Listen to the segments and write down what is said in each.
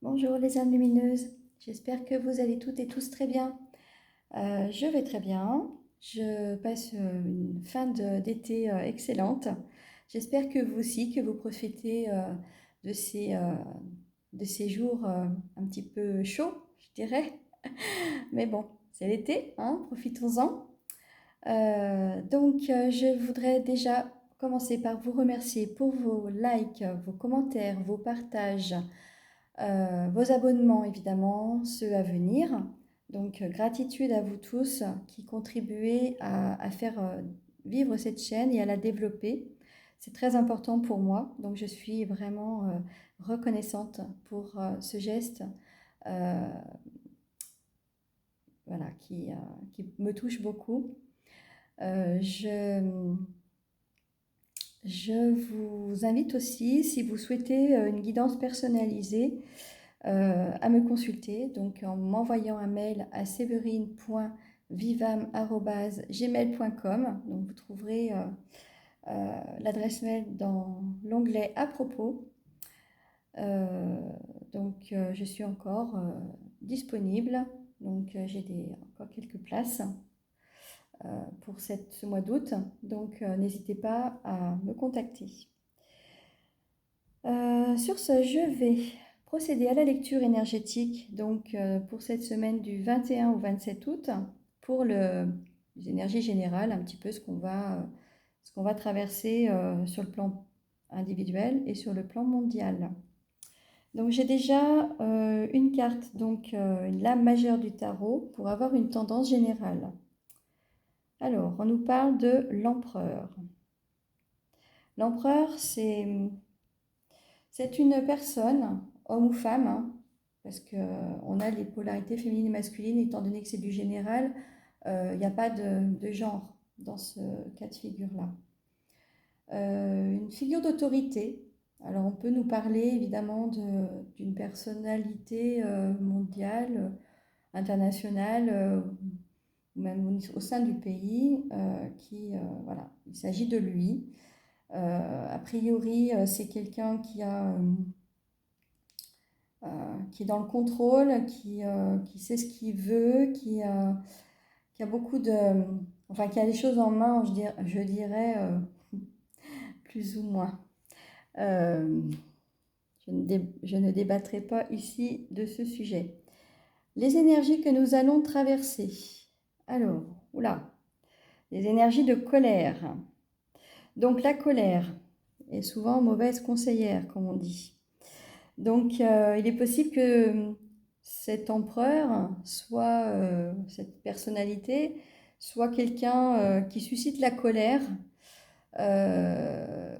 Bonjour les âmes lumineuses, j'espère que vous allez toutes et tous très bien. Je vais très bien, je passe une fin d'été excellente. J'espère que vous aussi, que vous profitez de ces, euh, de ces jours un petit peu chauds, je dirais. Mais bon, c'est l'été, hein, profitons-en. Je voudrais déjà commencer par vous remercier pour vos likes, vos commentaires, vos partages, vos abonnements évidemment, ceux à venir. Donc gratitude à vous tous qui contribuez à faire vivre cette chaîne et à la développer. C'est très important pour moi, donc je suis vraiment reconnaissante pour ce geste euh, voilà, qui me touche beaucoup. Euh, je, je vous invite aussi, si vous souhaitez une guidance personnalisée, à me consulter, donc en m'envoyant un mail à séverine.vivam@gmail.com. Donc vous trouverez l'adresse mail dans l'onglet à propos. Euh, je suis encore disponible, donc encore quelques places pour ce mois d'août, donc n'hésitez pas à me contacter. Sur ce, je vais procéder à la lecture énergétique pour cette semaine du 21 au 27 août pour les énergies générales, un petit peu ce qu'on va traverser sur le plan individuel et sur le plan mondial. Donc j'ai déjà une carte, une lame majeure du tarot pour avoir une tendance générale. Alors, on nous parle de l'empereur. L'empereur, c'est une personne, homme ou femme, hein, parce qu'on a les polarités féminines et masculines, étant donné que c'est du général, il n'y a pas de genre dans ce cas de figure-là. Une figure d'autorité. Alors on peut nous parler évidemment d'une personnalité mondiale, internationale, ou même au sein du pays, voilà, il s'agit de lui. A priori, c'est quelqu'un qui est dans le contrôle, qui sait ce qu'il veut, qui a beaucoup de... Enfin, qui a les choses en main, je dirais plus ou moins. Euh, je ne débattrai pas ici de ce sujet. Les énergies que nous allons traverser. Alors, oula, les énergies de colère. Donc la colère est souvent mauvaise conseillère, comme on dit. Donc, il est possible que cet empereur cette personnalité, soit quelqu'un qui suscite la colère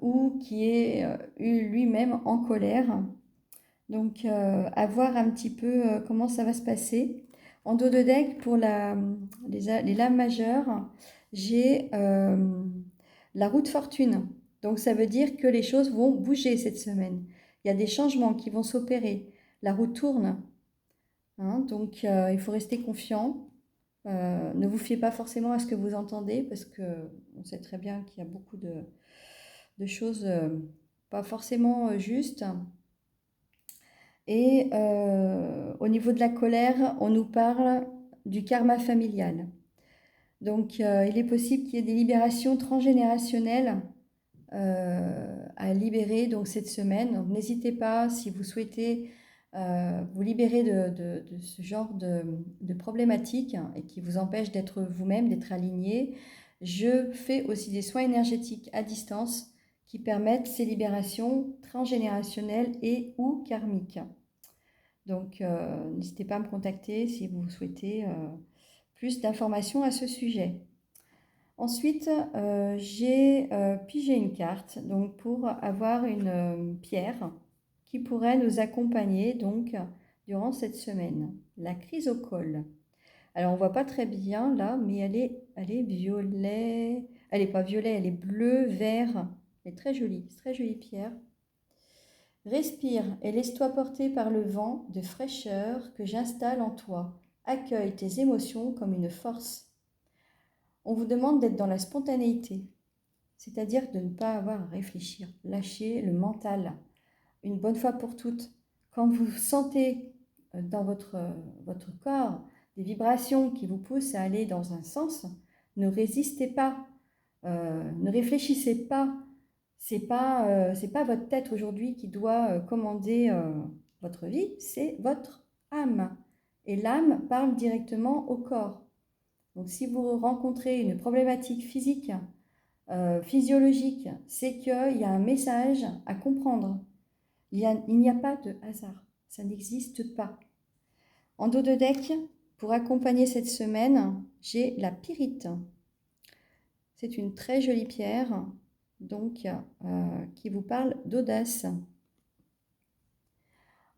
ou qui est lui-même en colère. Donc, à voir un petit peu comment ça va se passer. En dos de deck, pour les lames majeures, j'ai la roue de fortune. Donc, ça veut dire que les choses vont bouger cette semaine. Il y a des changements qui vont s'opérer. La roue tourne. Hein, donc, il faut rester confiant. Ne vous fiez pas forcément à ce que vous entendez parce qu'on sait très bien qu'il y a beaucoup de choses pas forcément justes. Et au niveau de la colère, on nous parle du karma familial. Donc, il est possible qu'il y ait des libérations transgénérationnelles à libérer donc, cette semaine. Donc, n'hésitez pas, si vous souhaitez vous libérer de ce genre de problématiques et qui vous empêche d'être vous-même, d'être aligné. Je fais aussi des soins énergétiques à distance qui permettent ces libérations transgénérationnelles et ou karmiques. Donc, n'hésitez pas à me contacter si vous souhaitez plus d'informations à ce sujet. Ensuite, j'ai pigé une carte donc, pour avoir une pierre qui pourrait nous accompagner donc, durant cette semaine. La chrysocole. Alors, on ne voit pas très bien là, mais elle est violet. Elle n'est pas violet, elle est bleu, vert. Elle est très jolie, c'est très jolie pierre. Respire et laisse-toi porter par le vent de fraîcheur que j'installe en toi. Accueille tes émotions comme une force. On vous demande d'être dans la spontanéité, c'est-à-dire de ne pas avoir à réfléchir, lâcher le mental, une bonne fois pour toutes. Quand vous sentez dans votre corps des vibrations qui vous poussent à aller dans un sens, ne résistez pas, ne réfléchissez pas. C'est pas votre tête aujourd'hui qui doit commander votre vie, c'est votre âme. Et l'âme parle directement au corps. Donc si vous rencontrez une problématique physique, physiologique, c'est qu'il y a un message à comprendre. Il n'y a pas de hasard, ça n'existe pas. En dos de deck, pour accompagner cette semaine, j'ai la pyrite. C'est une très jolie pierre, donc qui vous parle d'audace.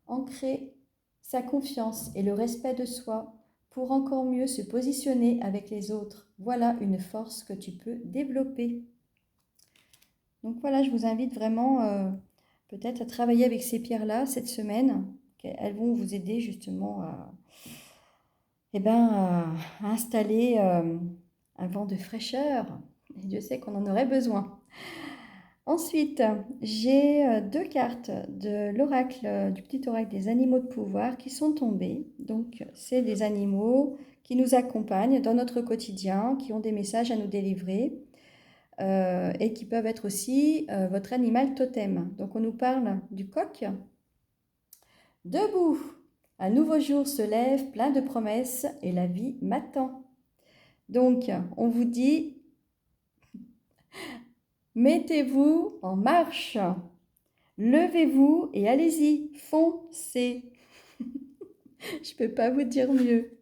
Ancrer sa confiance et le respect de soi pour encore mieux se positionner avec les autres. Voilà une force que tu peux développer. Donc voilà, je vous invite vraiment peut-être à travailler avec ces pierres-là cette semaine. Elles vont vous aider justement à installer un vent de fraîcheur. Et Dieu sait qu'on en aurait besoin. Ensuite, j'ai deux cartes de l'oracle, du petit oracle des animaux de pouvoir qui sont tombées. Donc, c'est des animaux qui nous accompagnent dans notre quotidien, qui ont des messages à nous délivrer et qui peuvent être aussi votre animal totem. Donc, on nous parle du coq. Debout, un nouveau jour se lève plein de promesses et la vie m'attend. Donc, on vous dit, mettez-vous en marche. Levez-vous et allez-y, foncez. Je ne peux pas vous dire mieux.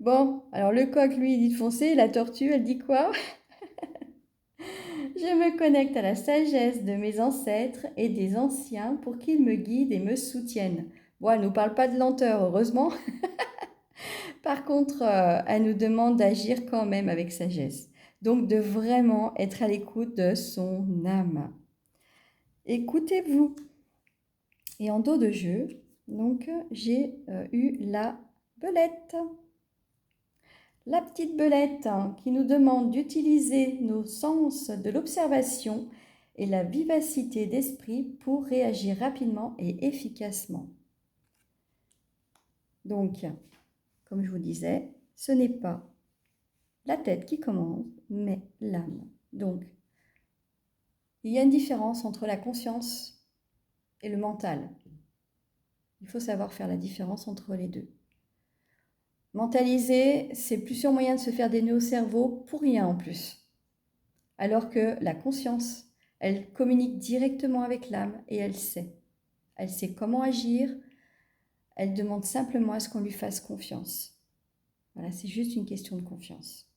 Bon, alors le coq, lui, il dit de foncer. La tortue, elle dit quoi? Je me connecte à la sagesse de mes ancêtres et des anciens pour qu'ils me guident et me soutiennent. Bon, elle ne nous parle pas de lenteur, heureusement. Par contre, elle nous demande d'agir quand même avec sagesse. Donc, de vraiment être à l'écoute de son âme. Écoutez-vous. Et en dos de jeu, donc j'ai eu la belette. La petite belette qui nous demande d'utiliser nos sens de l'observation et la vivacité d'esprit pour réagir rapidement et efficacement. Donc, comme je vous disais, ce n'est pas la tête qui commande, mais l'âme. Donc, il y a une différence entre la conscience et le mental. Il faut savoir faire la différence entre les deux. Mentaliser, c'est plusieurs moyens de se faire des nœuds au cerveau pour rien en plus. Alors que la conscience, elle communique directement avec l'âme et elle sait. Elle sait comment agir, elle demande simplement à ce qu'on lui fasse confiance. Voilà, c'est juste une question de confiance.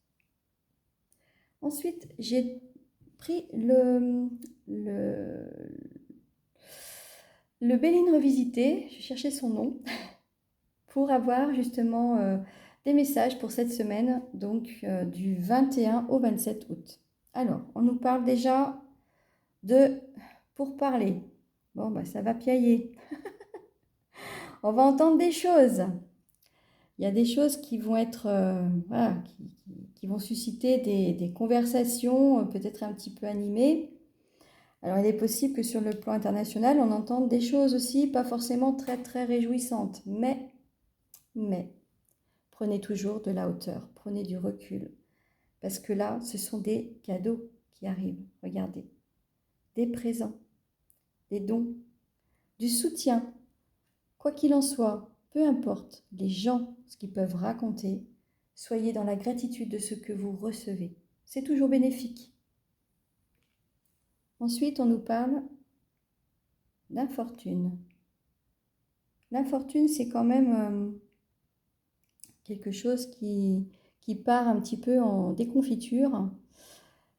Ensuite, j'ai pris le Béline revisité, je cherchais son nom, pour avoir justement des messages pour cette semaine, donc du 21 au 27 août. Alors, on nous parle déjà de pourparler. Bon, bah, ça va piailler. On va entendre des choses. Il y a des choses qui vont être, voilà, qui vont susciter des conversations peut-être un petit peu animées. Alors, il est possible que sur le plan international, on entende des choses aussi pas forcément très, très réjouissantes. Mais, prenez toujours de la hauteur, prenez du recul. Parce que là, ce sont des cadeaux qui arrivent. Regardez. Des présents, des dons, du soutien. Quoi qu'il en soit, peu importe les gens, ce qu'ils peuvent raconter, soyez dans la gratitude de ce que vous recevez. C'est toujours bénéfique. Ensuite, on nous parle d'infortune. L'infortune, c'est quand même quelque chose qui part un petit peu en déconfiture.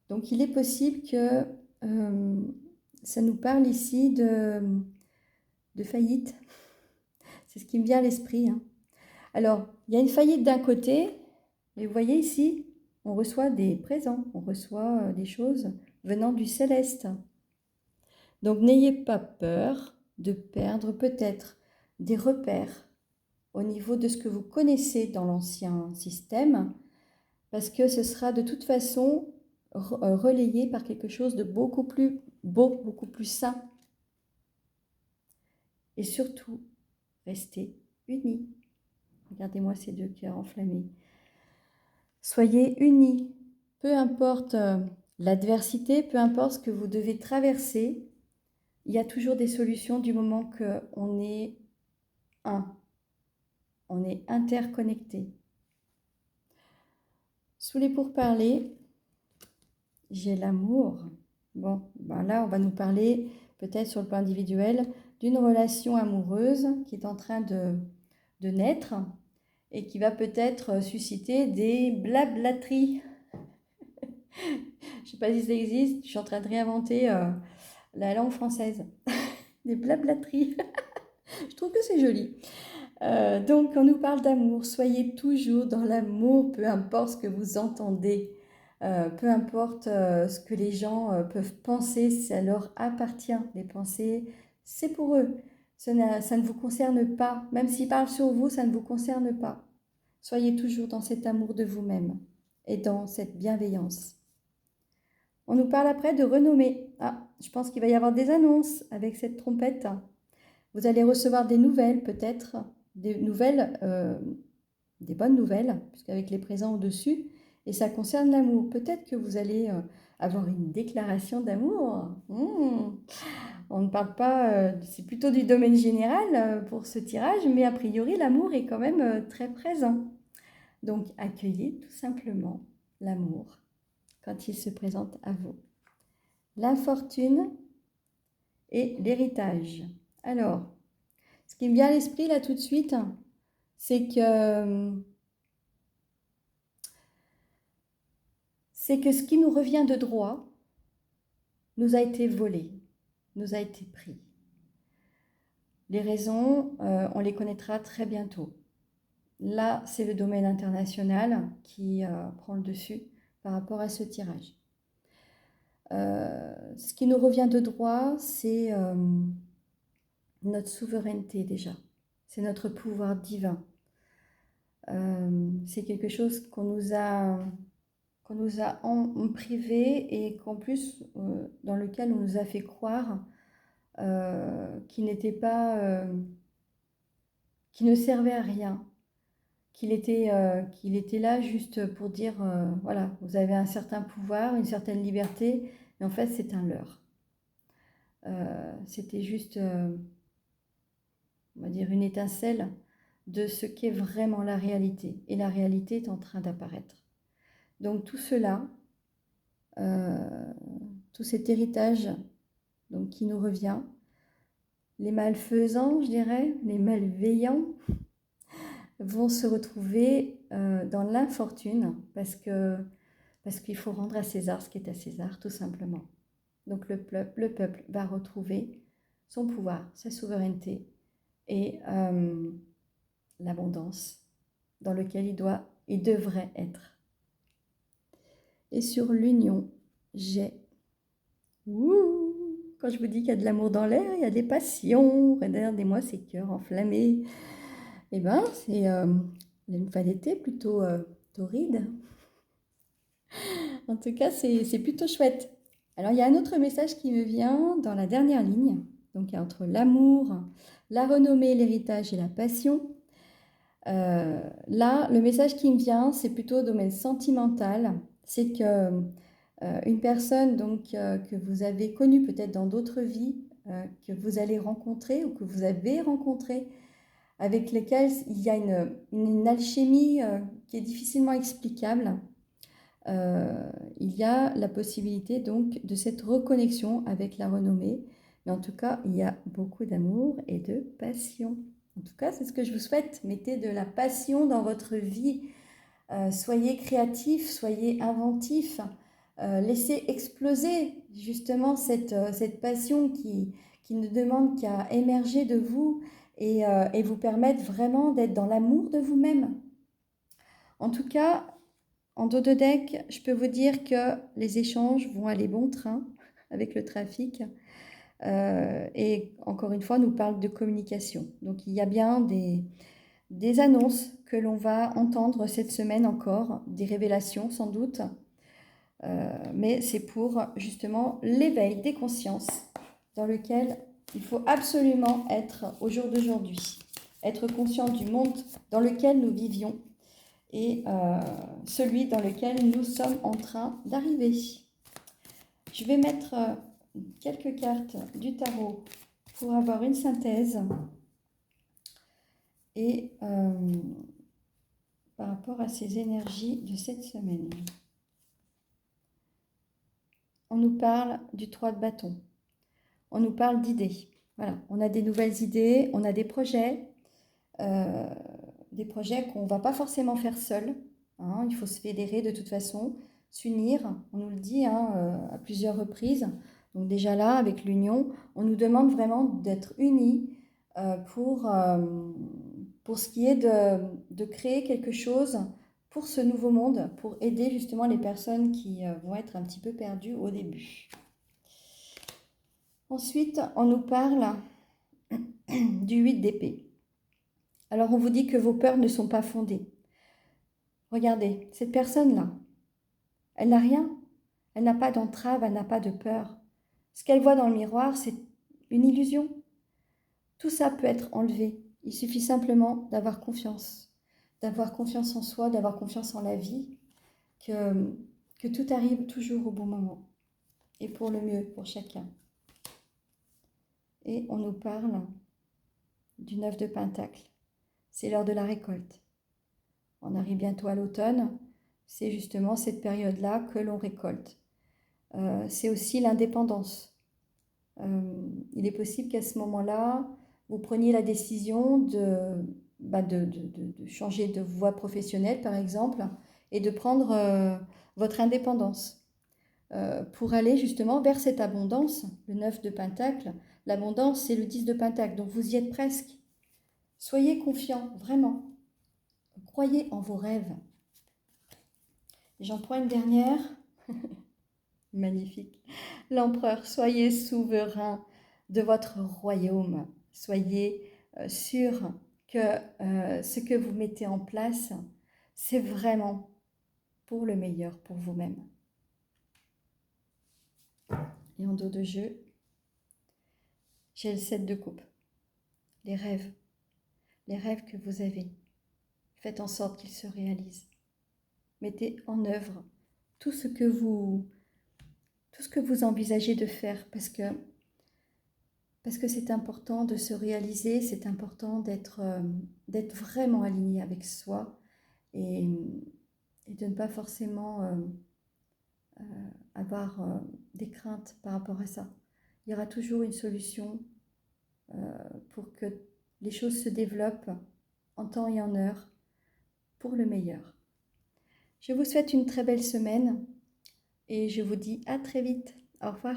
Donc, il est possible que ça nous parle ici de faillite. C'est ce qui me vient à l'esprit. Hein. Alors, il y a une faillite d'un côté, mais vous voyez ici, on reçoit des présents, on reçoit des choses venant du céleste. Donc, n'ayez pas peur de perdre peut-être des repères au niveau de ce que vous connaissez dans l'ancien système, parce que ce sera de toute façon relayé par quelque chose de beaucoup plus beau, beaucoup plus sain. et surtout, restez unis. Regardez-moi ces deux cœurs enflammés. Soyez unis, peu importe l'adversité, peu importe ce que vous devez traverser, il y a toujours des solutions du moment qu'on est un, on est interconnectés. Sous les pourparlers, j'ai l'amour. Bon, ben là, on va nous parler, peut-être sur le plan individuel, d'une relation amoureuse qui est en train de naître et qui va peut-être susciter des blablateries. Je ne sais pas si ça existe, je suis en train de réinventer la langue française. Des blablateries. Je trouve que c'est joli. Donc, on nous parle d'amour. Soyez toujours dans l'amour, peu importe ce que vous entendez. Peu importe ce que les gens peuvent penser, ça leur appartient. Les pensées, c'est pour eux. Ça ne vous concerne pas. Même s'ils parlent sur vous, ça ne vous concerne pas. Soyez toujours dans cet amour de vous-même et dans cette bienveillance. On nous parle après de renommée. Ah, je pense qu'il va y avoir des annonces avec cette trompette. Vous allez recevoir des nouvelles peut-être, des nouvelles, des bonnes nouvelles, puisqu'avec les présents au-dessus, et ça concerne l'amour. Peut-être que vous allez avoir une déclaration d'amour. On ne parle pas, c'est plutôt du domaine général pour ce tirage, mais a priori l'amour est quand même très présent. Donc accueillez tout simplement l'amour quand il se présente à vous. L'infortune et l'héritage. Alors, ce qui me vient à l'esprit là tout de suite, c'est que ce qui nous revient de droit nous a été volé, nous a été pris. Les raisons, on les connaîtra très bientôt. Là, c'est le domaine international qui prend le dessus par rapport à ce tirage. Ce qui nous revient de droit, c'est notre souveraineté déjà. C'est notre pouvoir divin. C'est quelque chose qu'on nous a en privé et qu'en plus, dans lequel on nous a fait croire qu'il n'était pas, qu'il ne servait à rien, qu'il était là juste pour dire, voilà, vous avez un certain pouvoir, une certaine liberté, mais en fait c'est un leurre. C'était juste, on va dire, une étincelle de ce qu'est vraiment la réalité. Et la réalité est en train d'apparaître. Donc tout cela, tout cet héritage donc, qui nous revient, les malfaisants, je dirais, les malveillants, vont se retrouver dans l'infortune parce qu'il faut rendre à César ce qui est à César, tout simplement. Donc le peuple va retrouver son pouvoir, sa souveraineté et l'abondance dans lequel il devrait être. Et sur l'union, j'ai... Quand je vous dis qu'il y a de l'amour dans l'air, il y a des passions. Regardez-moi ces cœurs enflammés. Eh bien, c'est une vanité plutôt torride. En tout cas, c'est plutôt chouette. Alors, il y a un autre message qui me vient dans la dernière ligne. Donc, entre l'amour, la renommée, l'héritage et la passion. Là, le message qui me vient, c'est plutôt au domaine sentimental. C'est que une personne donc, que vous avez connue peut-être dans d'autres vies, que vous allez rencontrer ou que vous avez rencontré, avec lesquelles il y a une alchimie qui est difficilement explicable. Il y a la possibilité donc de cette reconnexion avec la renommée, mais en tout cas, il y a beaucoup d'amour et de passion. En tout cas, c'est ce que je vous souhaite. Mettez de la passion dans votre vie. Soyez créatifs, soyez inventifs. Laissez exploser justement cette passion qui ne demande qu'à émerger de vous et vous permettre vraiment d'être dans l'amour de vous-même. En tout cas, en dos de deck, je peux vous dire que les échanges vont aller bon train avec le trafic. Et encore une fois, on nous parle de communication. Donc il y a bien des annonces que l'on va entendre cette semaine encore, des révélations sans doute. Mais c'est pour justement l'éveil des consciences dans lequel Il faut absolument être au jour d'aujourd'hui, être conscient du monde dans lequel nous vivions et celui dans lequel nous sommes en train d'arriver. Je vais mettre quelques cartes du tarot pour avoir une synthèse et par rapport à ces énergies de cette semaine. On nous parle du 3 de bâton. On nous parle d'idées. Voilà, on a des nouvelles idées, on a des projets qu'on ne va pas forcément faire seul. Hein, il faut se fédérer de toute façon, s'unir. On nous le dit à plusieurs reprises. Donc déjà là, avec l'union, on nous demande vraiment d'être unis pour ce qui est de créer quelque chose pour ce nouveau monde, pour aider justement les personnes qui vont être un petit peu perdues au début. Ensuite, on nous parle du 8 d'épée. Alors on vous dit que vos peurs ne sont pas fondées. Regardez, cette personne-là, elle n'a rien. Elle n'a pas d'entrave, elle n'a pas de peur. Ce qu'elle voit dans le miroir, c'est une illusion. Tout ça peut être enlevé. Il suffit simplement d'avoir confiance en soi, d'avoir confiance en la vie, que tout arrive toujours au bon moment et pour le mieux pour chacun. Et on nous parle du 9 de Pentacle. C'est l'heure de la récolte. On arrive bientôt à l'automne. C'est justement cette période-là que l'on récolte. C'est aussi l'indépendance. Il est possible qu'à ce moment-là, vous preniez la décision de changer de voie professionnelle, par exemple, et de prendre votre indépendance pour aller justement vers cette abondance. Le 9 de Pentacle, l'abondance, c'est le 10 de Pentacle, donc vous y êtes presque. Soyez confiants, vraiment. Croyez en vos rêves. J'en prends une dernière. Magnifique. L'empereur, soyez souverain de votre royaume. Soyez sûr que ce que vous mettez en place, c'est vraiment pour le meilleur pour vous-même. Et en dos de jeu, j'ai le 7 de coupe. Les rêves que vous avez. Faites en sorte qu'ils se réalisent. Mettez en œuvre tout ce que vous envisagez de faire parce que c'est important de se réaliser, c'est important d'être vraiment aligné avec soi et de ne pas forcément avoir des craintes par rapport à ça. Il y aura toujours une solution pour que les choses se développent en temps et en heure pour le meilleur. Je vous souhaite une très belle semaine et je vous dis à très vite. Au revoir.